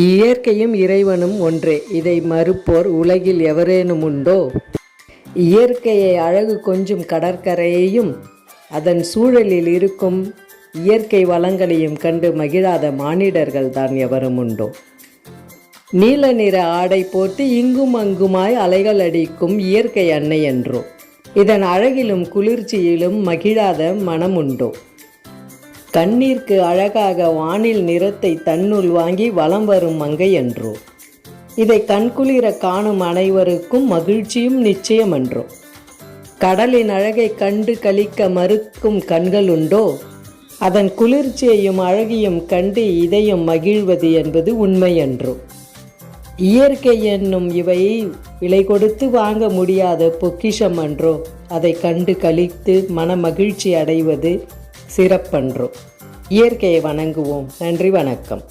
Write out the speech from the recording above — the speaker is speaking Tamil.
இயற்கையும் இறைவனும் ஒன்றே. இதை மறுப்போர் உலகில் எவரேனும் உண்டோ? இயற்கையை அழகு கொஞ்சும் கடற்கரையையும் அதன் சூழலில் இருக்கும் இயற்கை வளங்களையும் கண்டு மகிழாத மானிடர்கள் தான் எவரும் உண்டோ? நீல நிற ஆடை போட்டு இங்கும் அங்குமாய் அலைகள் அடிக்கும் இயற்கை அன்னை என்றோ? இதன் அழகிலும் குளிர்ச்சியிலும் மகிழாத மனம் உண்டோ? கண்ணீர்க்கு அழகாக வானில் நிறத்தை தன்னுள் வாங்கி வலம் வரும் மங்கை என்றோ? இதை கண்குளிர காணும் அனைவருக்கும் மகிழ்ச்சியும் நிச்சயம் என்றோ? கடலின் அழகை கண்டு களிக்க மறுக்கும் கண்கள் உண்டோ? அதன் குளிர்ச்சியையும் அழகியும் கண்டு இதயம் மகிழ்வது என்பது உண்மை என்றோ? இயற்கை என்னும் இவை விலை கொடுத்து வாங்க முடியாத பொக்கிஷம் என்றோ? அதை கண்டு களித்து மன மகிழ்ச்சி அடைவது சிறப்பன்றோ? இயற்கையை வணங்குவோம். நன்றி, வணக்கம்.